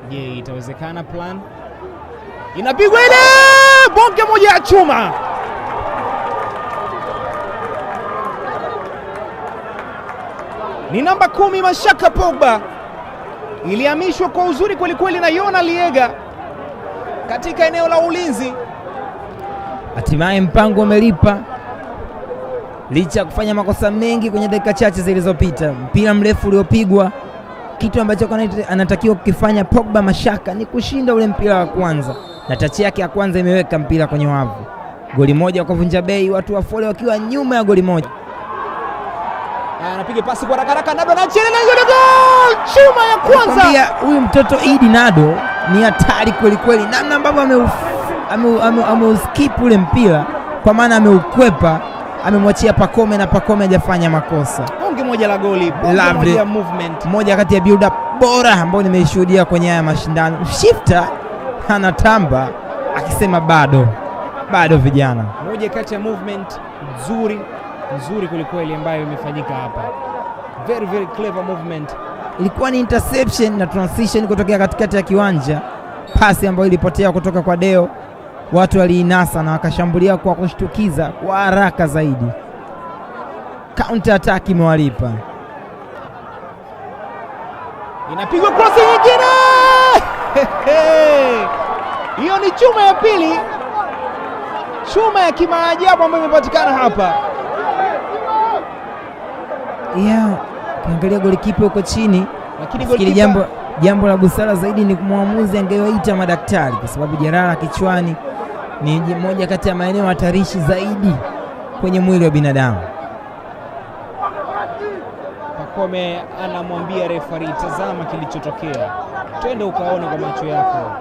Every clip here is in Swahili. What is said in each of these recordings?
Je, itawezekana plan? Inapigwa ile bonge moja ya chuma. Ni namba 10 Mashaka Pogba. Ilihamishwa kwa uzuri kwelikweli na Yona Liega katika eneo la ulinzi. Hatimaye mpango umelipa. Licha ya kufanya makosa mengi kwenye dakika chache zilizopita, mpira mrefu uliopigwa, kitu ambacho anatakiwa kukifanya Pogba Mashaka ni kushinda ule mpira wa kwanza, na tachi yake ya kwanza imeweka mpira kwenye wavu. Goli moja kwa Vunja Bei, watu wa Fole wakiwa nyuma ya goli moja. Anapiga pasi kwa haraka Nado anacheza na gol! Chuma ya kwanza. Nakwambia huyu mtoto Idi Nado ni hatari kweli kweli, namna ambavyo ameuskip ule mpira, kwa maana ameukwepa, amemwachia Pacome na Pacome hajafanya makosa. Bonge moja la goli, bonge moja ya movement. Moja kati ya build up bora ambayo nimeishuhudia kwenye haya mashindano. Shifter anatamba akisema bado vijana. Moja kati ya movement nzuri kweli ambayo imefanyika hapa. Very very clever movement. Ilikuwa ni interception na transition kutokea katikati ya kiwanja. Pasi ambayo ilipotea kutoka kwa Deo. Watu waliinasa na wakashambulia kwa kushtukiza kwa haraka zaidi. Counter attack imewalipa. Inapigwa cross nyingine. Hiyo ni chuma ya pili. Chuma ya kimaajabu ambayo imepatikana hapa. Ukiangalia golikipa huko chini, lakini jambo la busara zaidi ni kumwamuzi angewaita madaktari, kwa sababu jeraha kichwani ni moja kati ya maeneo hatarishi zaidi kwenye mwili wa binadamu. Pacome anamwambia referee, tazama kilichotokea, twende ukaone kwa macho yako.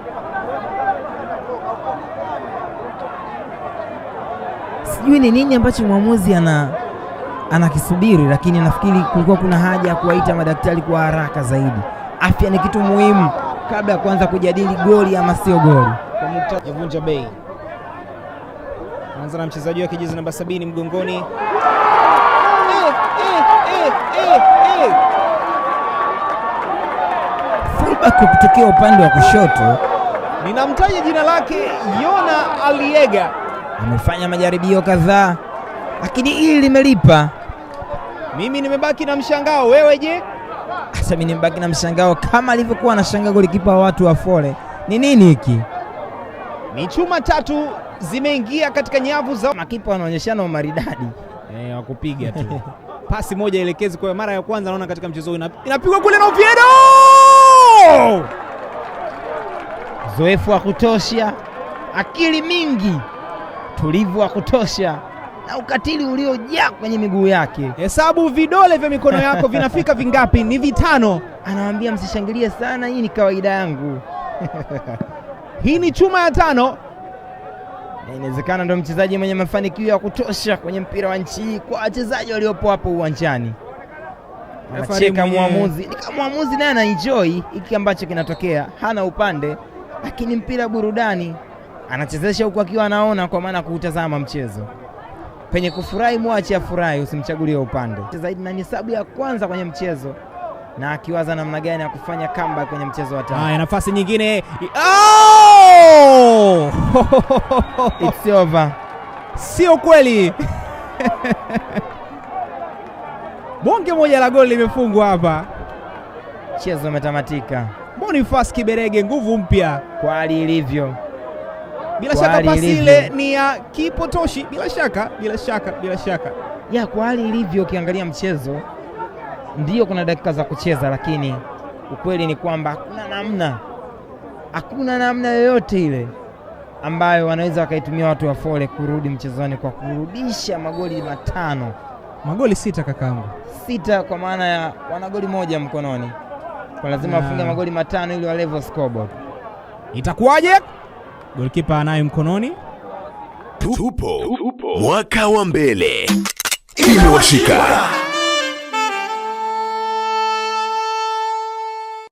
Sijui ni nini ambacho mwamuzi anakisubiri, lakini nafikiri kulikuwa kuna haja ya kuwaita madaktari kwa haraka zaidi. Afya ni kitu muhimu kabla ya kuanza kujadili goli ama sio goli. Kwa muktadha Vunja Bei, anaanza na mchezaji wake jezi namba 70 mgongoni. Fullback kutokea upande wa kushoto, ninamtaja jina lake, Yona Aliega. Amefanya majaribio kadhaa, lakini hili limelipa. Mimi nimebaki na mshangao, wewe je? Hata mimi nimebaki na mshangao kama alivyokuwa anashangaa golikipa wa watu wa Fole. Ni nini hiki? Ni chuma 3 zimeingia katika nyavu za makipa, wanaonyeshana umaridadi wakupiga tu. Pasi moja elekezi kwa mara ya kwanza naona katika mchezo huu, inapigwa kule na Oviedo. Zoefu wa kutosha, akili mingi, tulivu wa kutosha na ukatili uliojaa kwenye miguu yake. Hesabu vidole vya mikono yako vinafika vingapi? Ni 5. Anamwambia msishangilie sana, hii ni kawaida yangu. Hii ni chuma ya 5. Na inawezekana ndio mchezaji mwenye mafanikio ya kutosha kwenye mpira wa nchi hii kwa wachezaji waliopo hapo uwanjani. Anacheka mwamuzi, ni kama mwamuzi naye anaenjoy hiki ambacho kinatokea, hana upande, lakini mpira burudani, anachezesha huku akiwa anaona, kwa maana kuutazama mchezo. Penye kufurahi mwache afurahi, usimchagulie upande. Zaidi na nisabu ya kwanza kwenye mchezo, na akiwaza namna gani ya kufanya comeback kwenye mchezo wa tatu. Nafasi nyingine. It's over. Sio kweli. Bonge moja la goli limefungwa hapa. Mchezo umetamatika. Boniface Kiberege, nguvu mpya kwa hali ilivyo. Bila shaka pasi ile ni ya Kipotoshi, bila shaka. Kwa hali ilivyo, ukiangalia mchezo ndio kuna dakika za kucheza, lakini ukweli ni kwamba hakuna namna yoyote ile ambayo wanaweza wakaitumia watu wa Fole kurudi mchezoni kwa kurudisha magoli 5. Magoli 6 kakangu. 6 kwa maana ya wana goli moja mkononi. Kwa lazima wafunge magoli 5 ili wa level scoreboard. Itakuwaje? Goalkeeper anaye mkononi. Tupo mwaka wa mbele. Imewashika.